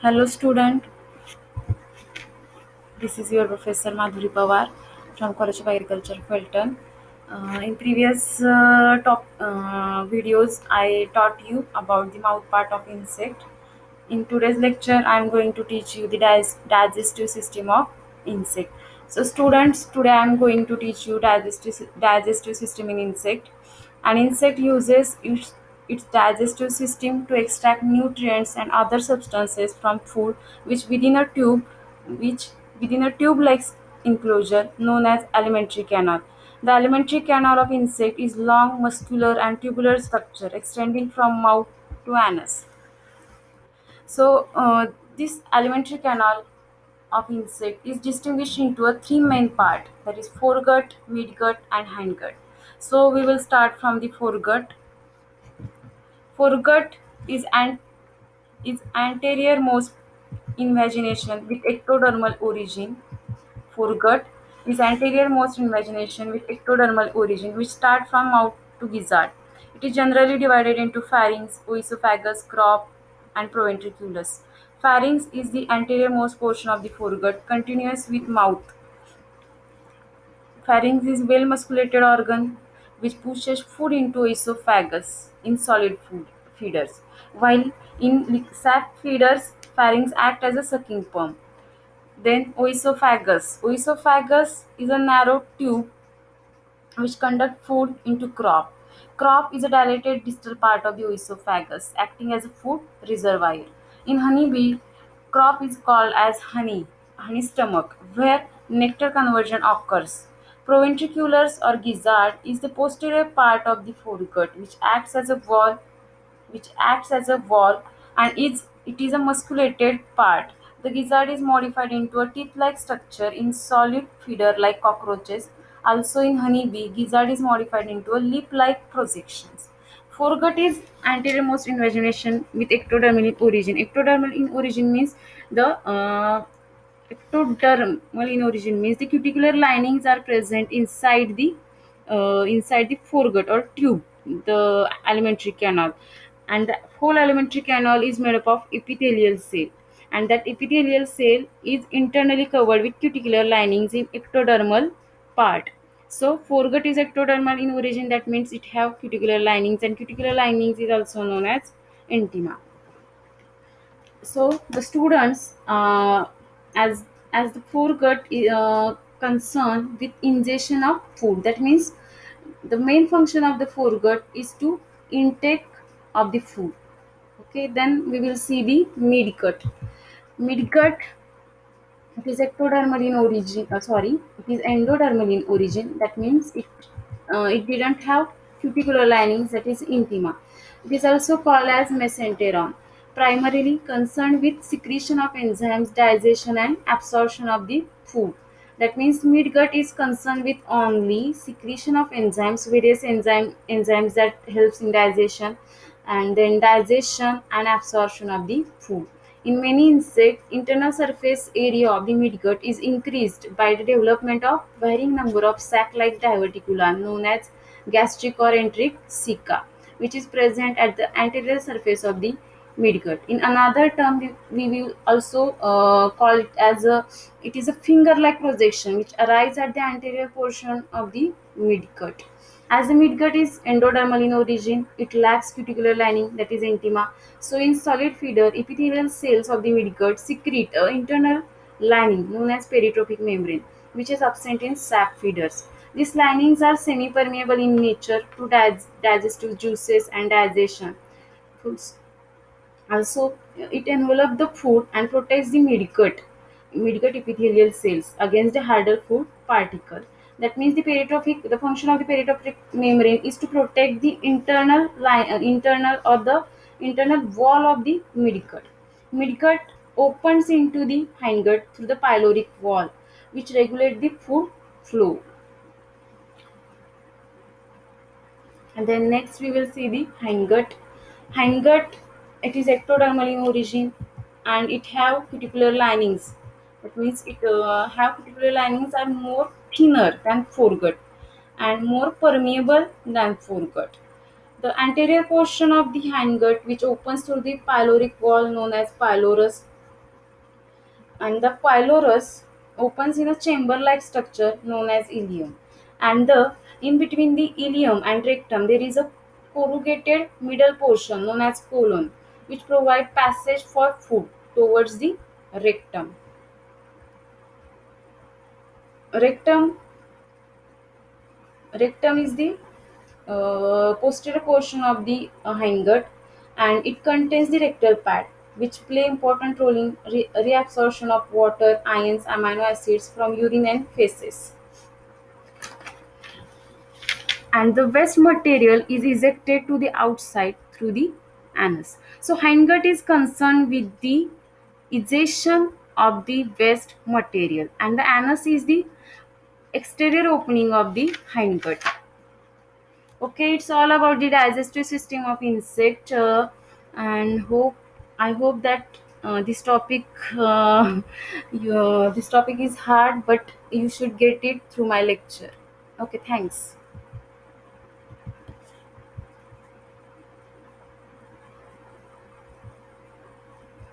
Hello student, this is your professor Madhuri Pawar from College of Agriculture, Felton. In previous videos, I taught you about the mouth part of insect. In today's lecture, I am going to teach you the digestive system of insect. So students, today I am going to teach you digestive system in insect. An insect uses its digestive system to extract nutrients and other substances from food which within a tube-like enclosure known as alimentary canal. The alimentary canal of insect is long, muscular and tubular structure extending from mouth to anus. So this alimentary canal of insect is distinguished into a three main part, that is foregut, midgut and hindgut. So we will start from the foregut. Foregut is anterior-most invagination with ectodermal origin. Foregut is anterior-most invagination with ectodermal origin, which start from mouth to gizzard. It is generally divided into pharynx, oesophagus, crop, and proventriculus. Pharynx is the anterior-most portion of the foregut, continuous with mouth. Pharynx is well-musculated organ which pushes food into esophagus in solid food feeders, while in sap feeders, pharynx act as a sucking pump. Then oesophagus. Oesophagus is a narrow tube which conduct food into crop. Crop is a dilated distal part of the oesophagus, acting as a food reservoir. In honeybee, crop is called as honey stomach, where nectar conversion occurs. Proventriculus or gizzard is the posterior part of the foregut, which acts as a wall and it is a musculated part. The gizzard is modified into a teeth-like structure in solid feeder like cockroaches. Also in honeybee, gizzard is modified into a lip-like projections. Foregut is anterior-most invagination with ectodermal in origin. Ectodermal in origin means the ectodermal in origin means the cuticular linings are present inside the foregut or tube, the alimentary canal, and the whole alimentary canal is made up of epithelial cell, and that epithelial cell is internally covered with cuticular linings in ectodermal part. So foregut is ectodermal in origin. That means it have cuticular linings, and cuticular linings is also known as intima. So the students, as the foregut concerned with ingestion of food, that means the main function of the foregut is to intake of the food. Okay, then we will see the midgut. Midgut, it is ectodermal in origin. It is endodermal in origin. That means it didn't have cuticular linings. That is intima. It is also called as mesenteron. Primarily concerned with secretion of enzymes, digestion, and absorption of the food. That means midgut is concerned with only secretion of enzymes, various enzymes that helps in digestion, and then digestion and absorption of the food. In many insects, internal surface area of the midgut is increased by the development of varying number of sac-like diverticula known as gastric or enteric ceca, which is present at the anterior surface of the midgut. In another term, we will also call it as it is a finger-like projection which arises at the anterior portion of the midgut. As the midgut is endodermal in origin, it lacks cuticular lining, that is intima. So in solid feeder, epithelial cells of the midgut secrete an internal lining known as peritrophic membrane, which is absent in sap feeders. These linings are semi-permeable in nature to digestive juices and digestion. Foods. Also, it envelops the food and protects the midgut epithelial cells against the harder food particle. That means the function of the peritrophic membrane is to protect the internal wall of the midgut. Midgut opens into the hindgut through the pyloric wall, which regulate the food flow. And then next we will see the hindgut. Hindgut, it is ectodermal in origin and it have cuticular linings. That means it have cuticular linings are more thinner than foregut and more permeable than foregut. The anterior portion of the hindgut, which opens through the pyloric wall known as pylorus, and the pylorus opens in a chamber-like structure known as ileum. And the in between the ileum and rectum there is a corrugated middle portion known as colon, which provide passage for food towards the rectum. Rectum rectum is the posterior portion of the hindgut, and it contains the rectal pad, which play important role in reabsorption of water, ions, amino acids from urine and feces. And the waste material is ejected to the outside through the anus. So hindgut is concerned with the ejection of the waste material, and the anus is the exterior opening of the hindgut. Okay, it's all about the digestive system of insect, and I hope that this topic this topic is hard, but you should get it through my lecture. Okay, thanks.